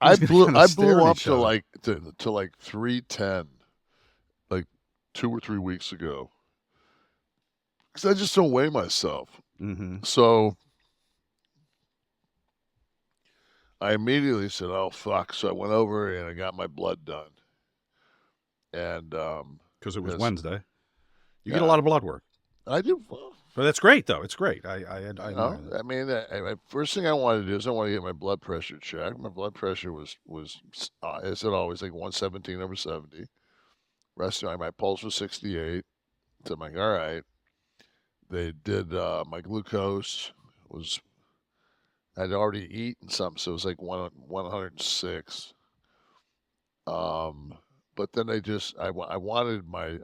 I blew kind of I stare blew at up each to other. like 310 like 2 or 3 weeks ago because I just don't weigh myself. Mm-hmm. So I immediately said, "Oh fuck!" So I went over and I got my blood done, and Because it was yes, Wednesday. You get a yeah, lot of blood work. I do. Well, But that's great, though. It's great. I you admire know, that. I mean, first thing I wanted to do is I want to get my blood pressure checked. My blood pressure was as it always like 117/70. Rest of my pulse was 68. So I'm like, all right. They did my glucose was I'd already eaten something, so it was like 106. Um, but then they just I wanted my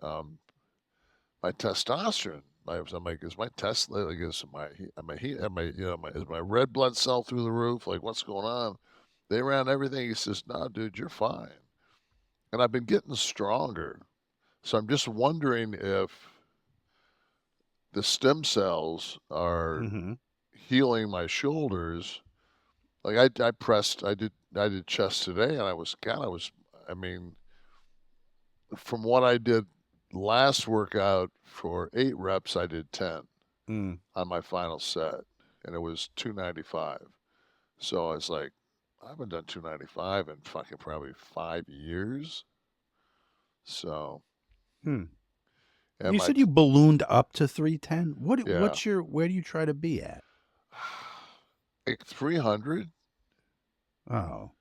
testosterone. I'm like, is my test like is is my red blood cell through the roof? Like, what's going on? They ran everything. He says, no, dude, you're fine. And I've been getting stronger. So I'm just wondering if the stem cells are Mm-hmm. healing my shoulders. Like I did chest today, and I mean, from what I did last workout for 8 reps, I did 10 Mm. on my final set, and it was 295. So I was like, I haven't done 295 in fucking probably 5 years. So, Hmm. and You my said you ballooned up to 310. yeah, Where do you try to be at? like 300. Oh,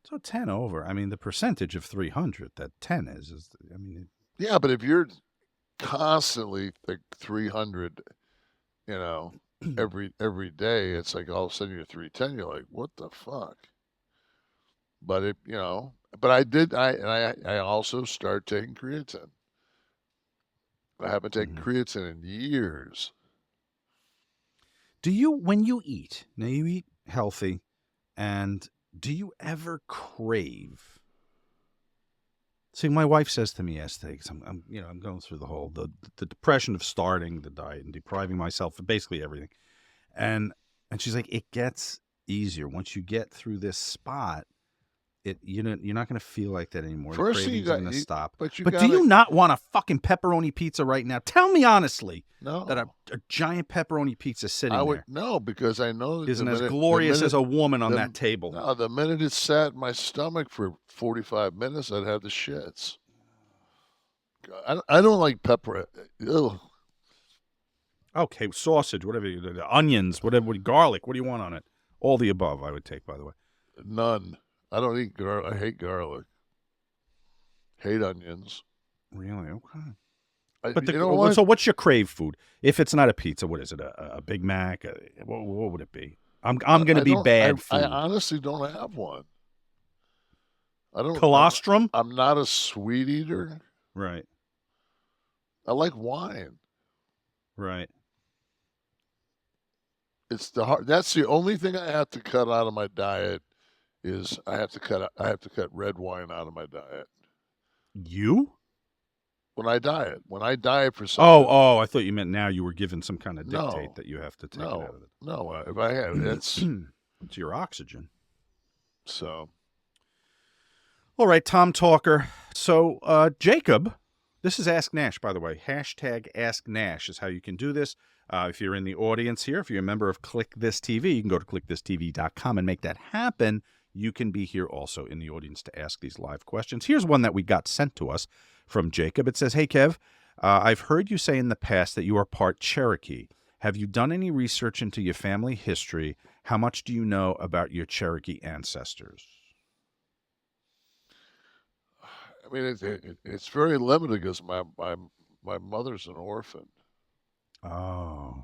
so 10 over. I mean, the percentage of 300 that 10 is I mean, Yeah, but if you're constantly like 300, you know, every day, it's like all of a sudden you're 310. You're like, what the fuck? But but I also started taking creatine. I haven't taken Mhm. creatine in years. Do you, when you eat, now you eat healthy, and do you ever crave? See, my wife says to me yesterday, 'cause I'm going through the depression of starting the diet and depriving myself of basically everything. And she's like, it gets easier once you get through this spot. You're not going to feel like that anymore. The First thing cravings are going to stop. but you But do gotta you not want a fucking pepperoni pizza right now? Tell me honestly that no. a giant pepperoni pizza I sitting would there no because I know isn't as glorious as a woman on that table. the minute it sat in my stomach for 45 minutes, I'd have the shits. I don't like pepper. Ugh, Okay, sausage, whatever, the onions, whatever, garlic. What do you want on it? All the above, I would take, by the way. none. I don't eat garlic. I hate garlic. Hate onions. Really? Okay. But You know what? so what's your crave food? If it's not a pizza, what is it? A Big Mac? What would it be? I'm going to I be don't. bad I food. honestly don't have one. I don't. Colostrum? I'm not a sweet eater. Right. I like wine. Right. It's the hard. That's the only thing I have to cut out of my diet is I have to cut red wine out of my diet You? when I diet for Oh, something. oh, I thought you meant now you were given some kind of dictate No, that you have to take it out of no. If I had it's it. It's your oxygen. so All right, Tom Talker. So, Jacob, this is Ask Nash, by the way. Hashtag Ask Nash is how you can do this. If you're in the audience here, if you're a member of Kliq This TV, you can go to kliqthisTV.com and make that happen. You can be here also in the audience to ask these live questions. Here's one that we got sent to us from Jacob. It says, hey, Kev, I've heard you say in the past that you are part Cherokee. Have you done any research into your family history? How much do you know about your Cherokee ancestors? I mean it's very limited because my mother's an orphan. Oh,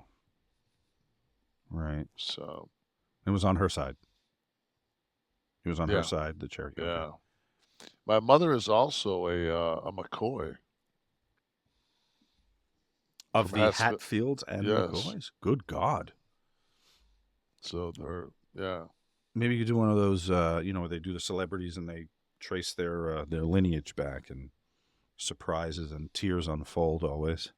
right. So It was on her side. He was on her yeah, side, the Cherokee. Okay. yeah. My mother is also a McCoy Of from the Hatfield. Hatfields and Yes. McCoys? Good God. So they're yeah. Maybe you could do one of those, where they do the celebrities and they trace their lineage back, and surprises and tears unfold always.